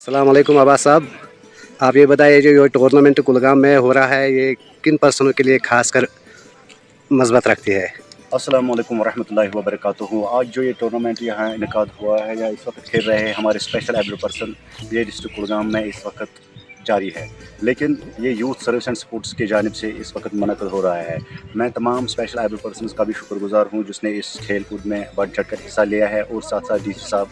अस्सलाम वालेकुम अब्बास साहब, आप ये बताइए जो ये टूर्नामेंट कुलगाम में हो रहा है ये किन पर्सनों के लिए खासकर मज़बत रखती है? अस्सलाम वालेकुम वरहमतुल्लाहि वबरकातुहू। आज जो ये टूर्नामेंट यहाँ इनेकाद हुआ है या इस वक्त खेल रहे हैं हमारे स्पेशल एबल पर्सन, ये डिस्ट्रिक्ट कुलगाम में इस वक्त जारी है, लेकिन ये यूथ सर्विस एंड स्पोर्ट्स की जानिब से इस वक्त मुनक़द हो रहा है। मैं तमाम स्पेशल एबल पर्सनस का भी शुक्रगुजार हूँ जिसने इस खेल कूद में बढ़ चढ़ कर हिस्सा लिया है, और साथ साथ डी सी साहब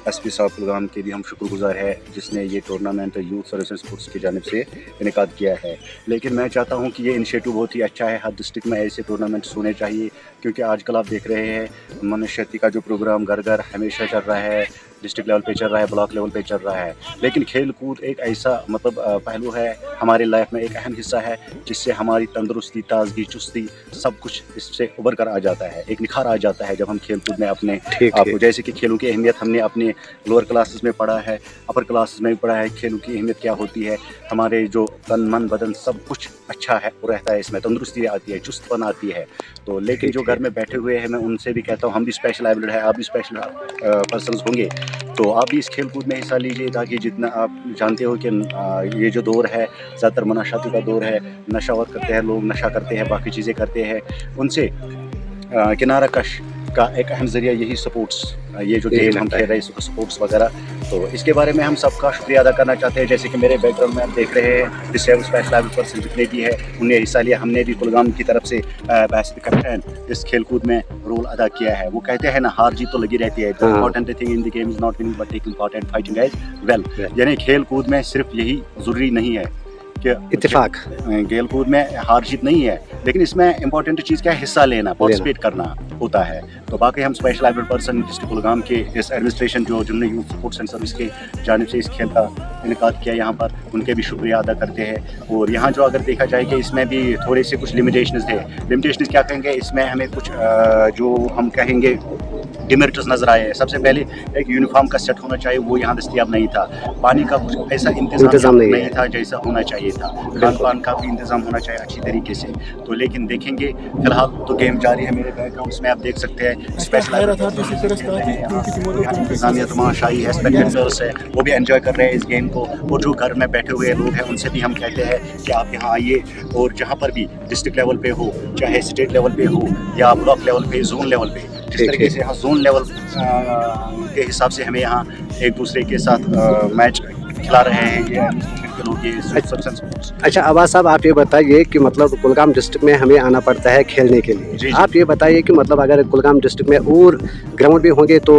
SP साहब कुलगाम के भी हम शुक्रगुजार है जिसने ये tournament youth service and sports की जानिब से इनेकाद किया है। लेकिन मैं चाहता हूँ कि ये इनिशिएटिव बहुत ही अच्छा है, हर डिस्ट्रिक्ट में ऐसे टूर्नामेंट्स होने चाहिए, क्योंकि आजकल आप देख रहे हैं मनुष्यति का जो प्रोग्राम घर घर हमेशा चल रहा है, डिस्ट्रिक्ट लेवल पे चल रहा है, ब्लॉक लेवल पे चल रहा है, लेकिन खेल कूद एक ऐसा पहलू है हमारे लाइफ में, एक अहम हिस्सा है जिससे हमारी तंदुरुस्ती, ताजगी, चुस्ती सब कुछ इससे उभर कर आ जाता है, एक निखार आ जाता है जब हम खेल कूद में अपने आपको, जैसे कि खेलों की अहमियत हमने अपने लोअर क्लासेस में पढ़ा है, अपर क्लासेस में भी पढ़ा है, खेलों की अहमियत क्या होती है, हमारे जो तन मन बदन सब कुछ अच्छा है वो रहता है, इसमें तंदुरुस्ती आती है, चुस्तपन आती है। तो लेकिन जो घर में बैठे हुए हैं मैं उनसे भी कहता हूँ हम भी स्पेशल एबल्ड है, आप भी स्पेशल पर्सन्स होंगे, तो आप भी इस खेल कूद में हिस्सा लीजिए ताकि जितना आप जानते हो कि ये जो दौर है ज़्यादातर मुनाशाती का दौर है, नशावर करते हैं लोग, नशा करते हैं, बाकी चीज़ें करते हैं, उनसे किनारा कश का एक अहम ज़रिया यही स्पोर्ट्स, ये जो गेम हम खेल रहे हैं स्पोर्ट्स वगैरह, तो इसके बारे में हम सबका शुक्रिया अदा करना चाहते हैं। जैसे कि मेरे बैकग्राउंड में आप देख रहे हैं डिसेबल स्पेशल एबल पर्सन जितने भी है उनने हिस्सा लिया, हमने भी कुलगाम की तरफ से बैसिक कैप्टन इस खेल कूद में रोल अदा किया है। वो कहते हैं ना हार जीत तो लगी रहती है, important thing in the game is not winning but taking part and fighting as well, यानी खेल कूद में सिर्फ यही ज़रूरी नहीं है कि इत्तेफाक, खेल कूद में हार जीत नहीं है, लेकिन इसमें इंपॉर्टेंट चीज़ क्या है, हिस्सा लेना, पार्टिसिपेट करना होता है। तो बाकी हम special able person district Kulgam के इस एडमिनिस्ट्रेशन जिन्होंने यूथ स्पोर्ट्स एंड सर्विस के जानिब से इस खेल का इनेकाद किया यहाँ पर, उनके भी शुक्रिया अदा करते हैं। और यहाँ जो अगर देखा जाए कि इसमें भी थोड़े से कुछ लिमिटेशंस थे, लिमिटेशंस क्या कहेंगे, इसमें हमें कुछ जो हम कहेंगे डिमेरिट्स नज़र आए हैं। सबसे पहले एक यूनिफॉर्म का सेट होना चाहिए, वो यहाँ दस्तयाब नहीं था, पानी का कुछ ऐसा इंतजाम नहीं था जैसा होना चाहिए था, खान पान का भी इंतज़ाम होना चाहिए अच्छी तरीके से। तो लेकिन देखेंगे फिलहाल तो गेम जारी है, मेरे बैकग्राउंड में आप देख सकते हैं स्पेशल इंतजामिया तमाशाई है, स्पेक्टेटर्स है, वो भी एंजॉय कर रहे हैं इस गेम को, और जो घर में बैठे हुए लोग हैं उनसे भी हम कहते हैं कि आप यहाँ आइए, और जहाँ पर भी डिस्ट्रिक्ट लेवल पे हो, चाहे स्टेट लेवल पे हो या ब्लॉक लेवल पे, जोन लेवल पे, जिस तरीके से यहाँ जोन लेवल के हिसाब से हमें यहाँ एक दूसरे के साथ मैच खिला रहे हैं ये लोग, ये अच्छा अब्बास साहब, आप ये बताइए कि मतलब कुलगाम डिस्ट्रिक्ट में हमें आना पड़ता है खेलने के लिए, जी। आप ये बताइए कि मतलब अगर कुलगाम डिस्ट्रिक्ट में और ग्राउंड भी होंगे तो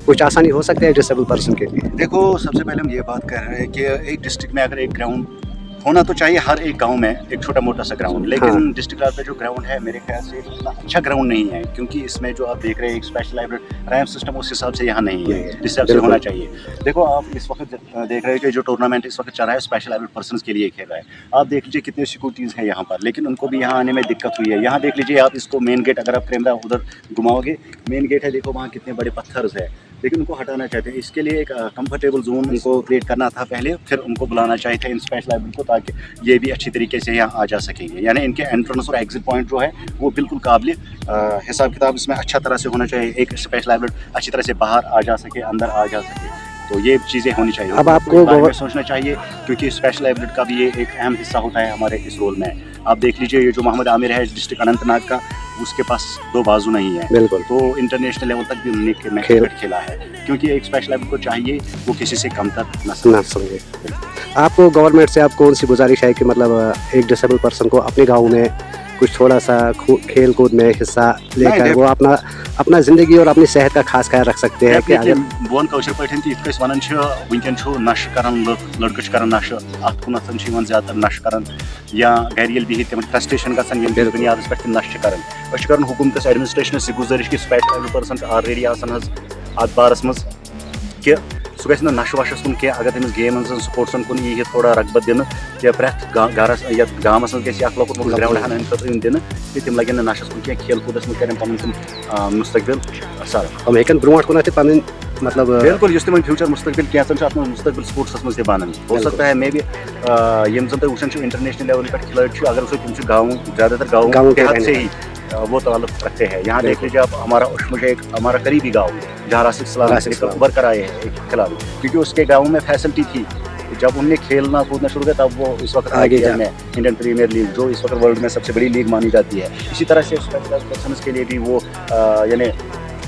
कुछ आसानी हो सकती है डिसेबल पर्सन के लिए? देखो, सबसे पहले हम ये बात कर रहे हैं कि एक डिस्ट्रिक्ट में अगर एक ग्राउंड होना तो चाहिए, हर एक गांव में एक छोटा मोटा सा ग्राउंड, लेकिन डिस्ट्रिक्ट लेवल पे जो ग्राउंड है मेरे ख्याल से अच्छा ग्राउंड नहीं है, क्योंकि इसमें जो आप देख रहे हैं एक स्पेशल रैंप सिस्टम उस हिसाब से यहाँ नहीं है जिस हिसाब से होना चाहिए। देखो, आप इस वक्त देख रहे हैं कि जो टूर्नामेंट इस वक्त चल रहा है स्पेशल एबल पर्सन्स के लिए खेल रहा है, आप देख लीजिए कितने सिक्योरिटीज़ हैं यहाँ पर, लेकिन उनको भी यहाँ आने में दिक्कत हुई है। यहाँ देख लीजिए आप इसको मेन गेट, अगर आप कैमरा उधर घुमाओगे, मेन गेट है, देखो वहाँ कितने बड़े पत्थर है, लेकिन उनको हटाना चाहते हैं। इसके लिए एक कंफर्टेबल जोन उनको क्रिएट करना था पहले, फिर उनको बुलाना चाहिए था इन स्पेशल एबल को, ताकि ये भी अच्छी तरीके से यहाँ आ जा सकेंगे। यानी इनके एंट्रेंस और एग्जिट पॉइंट जो है वो बिल्कुल काबिल हिसाब किताब इसमें अच्छा तरह से होना चाहिए, एक स्पेशल एबल अच्छी तरह से बाहर आ जा सके, अंदर आ जा सके, तो ये चीज़ें होनी चाहिए। अब आपको सोचना चाहिए, क्योंकि स्पेशल एबल का भी ये एक अहम हिस्सा होता है हमारे इस रोल में। आप देख लीजिए ये जो मोहम्मद आमिर है डिस्ट्रिक्ट अनंतनाग का, उसके पास दो बाजू नहीं है, बिल्कुल, तो इंटरनेशनल लेवल तक भी उन्होंने क्रिकेट खेला है, क्योंकि एक स्पेशल एबल को चाहिए वो किसी से कमतर न समझे। आपको गवर्नमेंट से आप कौन सी गुजारिश है कि मतलब एक डिसेबल पर्सन को अपने गाँव में कुछ थोड़ा सा खेल कूद में हिस्सा लेकर वो अपना ज़िंदगी और अपनी सेहत का खास ख्याल रख सकते हैं? वन कौशल पे वन वनकन वनश कर लड़क कर नश अत कुन ज्यादा नश कर या घर ये बिहित तम फ्रस्ट्रेशन गन बुनियाद पे नश कर हुकूमत एडमिनिस्ट्रेशन गुजारिश कि स्पेशल एबल पर्सन ऑलरेडी अत बारस मज कि सह गि नश वशस कुन क्या, अगर तमिस गेमन स्पोर्ट्सन कुन यी थोड़ा रगबत दिन या प्रेथ गरस या गाँवस मज गि लकुट मोट ग्राउंड हन खुद दिन कि तम लगन नशस कुन क्या, खेल कूदस मज कर पन मुस्तकबिल सरफ हम हेकन ब्रोट कुन पन मतलब बिल्कुल इस तम फ्यूचर मुस्तकबिल क्या मुस्तकबिल स्पोर्ट्स मज बन हो सकता है मे बी यम जन तुम वो इंटरनेशनल लेवल पे खिलाड़ी, अगर वो तम गाँव ज़्यादातर गाँव से ही वो ताल्लुक रखते हैं। यहाँ देख लीजिए आप, हमारा उशमुल है एक हमारा करीबी गाँव जहाँ राशिद सलाम उभर कर आए हैं एक खिलाड़ी, क्योंकि उसके गाँव में फैसिलिटी थी। जब उनने खेलना कूदना शुरू किया तब वो इस वक्त आगे जा में इंडियन प्रीमियर लीग, जो इस वक्त वर्ल्ड में सबसे बड़ी लीग मानी जाती है। इसी तरह से स्पेशल पर्सन्स के लिए भी वो यानी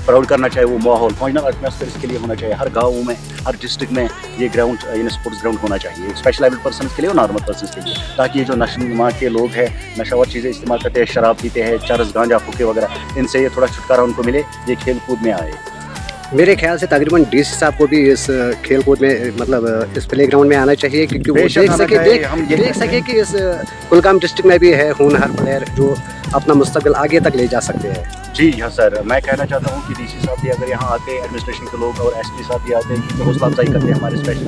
प्राउड करना चाहिए वो माहौल, फाइनल एटमॉस्फेयर इसके लिए होना चाहिए। हर गाँव में, हर डिस्ट्रिक्ट में ये ग्राउंड यानी स्पोर्ट्स ग्राउंड होना चाहिए, स्पेशल एबल्ड पर्सन के लिए और नॉर्मल पर्सन के लिए, ताकि ये जो नशा के लोग हैं, नशावर चीज़ें इस्तेमाल करते हैं, शराब पीते हैं, चरस गांजा फूके वगैरह, इनसे ये थोड़ा छुटकारा उनको मिले, ये खेल कूद में आए। मेरे ख्याल से तकरीबन डीसी साहब को भी इस खेल कूद में मतलब इस प्ले ग्राउंड में आना चाहिए, क्योंकि वो देख सके कि इस कुलगाम डिस्ट्रिक्ट में भी है होनहार प्लेयर जो अपना मुस्तकबिल आगे तक ले जा सकते हैं। जी हाँ सर, मैं कहना चाहता हूँ कि डीसी साहब भी अगर यहाँ आते हैं, एडमिनिस्ट्रेशन के लोग और एसपी साहब भी आते हैं तो हौसला अफजाई करते हैं हमारे स्पेशल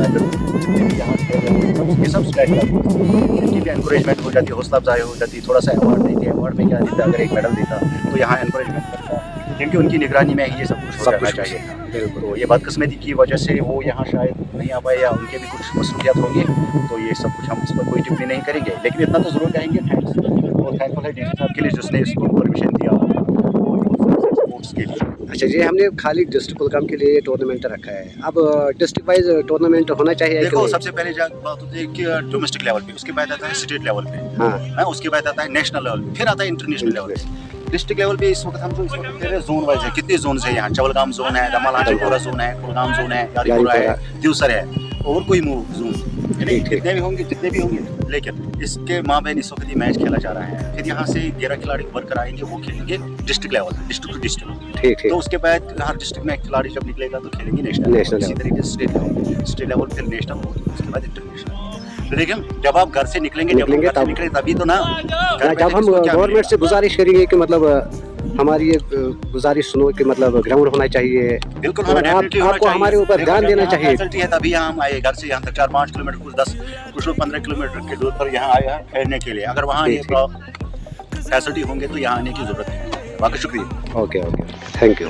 यहाँ ये सब स्पेशल इनकी भी इंकरेजमेंट हो जाती है, हौसला अफजाई हो जाती है, थोड़ा सा अवार्ड देते हैं। अवार्ड में क्या देता, अगर एक मेडल देता तो यहाँ इंकरेजमेंट करता, क्योंकि उनकी निगरानी में ये सब कुछ होना चाहिए। तो ये बदकिस्मती की वजह से वो यहाँ शायद नहीं आ पाए, या उनके भी कुछ मसरूफियात होंगे, तो ये सब कुछ हम इस पर कोई टिप्पणी नहीं करेंगे। लेकिन इतना तो ज़रूर कहेंगे थैंक्स, और थैंकफुल है डीसी साहब के लिए जिसने इसको परमिशन दिया स्पोर्ट्स के लिए। अच्छा जी, हमने खाली डिस्ट्रिक्ट कुलगाम के लिए टूर्नामेंट रखा है, अब डिस्ट्रिक्ट वाइज टूर्नामेंट होना चाहिए। देखो सबसे पहले बात होती है कि डोमेस्टिक लेवल पे, उसके बाद आता है स्टेट लेवल पे, हाँ, उसके बाद आता है नेशनल लेवल पे, फिर आता है इंटरनेशनल लेवल पे। डिस्ट्रिक्ट लेवल पे इस वक्त हम जो इस वक्त खेल रहे हैं जोन वाइज है, कितने जोन है यहाँ, चवलगाम जोन है, दमाल जोन है, कुलगाम जोन है, यारीपुरा है, दिवसर है, और कोई जोन जितने भी होंगे, लेकिन इसके माबैन इस वक्त ये मैच खेला जा रहा है। फिर यहाँ से 11 खिलाड़ी उभर कर आएंगे, वो खेलेंगे district level, district to district, ठीक। तो उसके बाद हर डिस्ट्रिक्ट में एक खिलाड़ी जब निकलेगा तो खेलेंगे नेशनल, इसी तरीके से स्टेट लेवल फिर नेशनल, उसके बाद इंटरनेशनल। तो देखिए जब आप घर से निकलेंगे तभी तो ना, जब हम गवर्नमेंट से गुजारिश करेंगे कि मतलब हमारी ये गुजारिश सुनो कि मतलब ग्राउंड होना चाहिए, बिल्कुल आपको हमारे ऊपर ध्यान देना चाहिए। फैसिलिटी है तभी हम आए, घर से यहाँ तक 4-5 किलोमीटर, कुछ 10 कुछ लोग 15 किलोमीटर के दूर पर यहाँ आए हैं ठहरने के लिए। अगर वहाँ ये फैसिलिटी होंगे तो यहाँ आने की जरूरत है। बाकी शुक्रिया। Okay, thank you.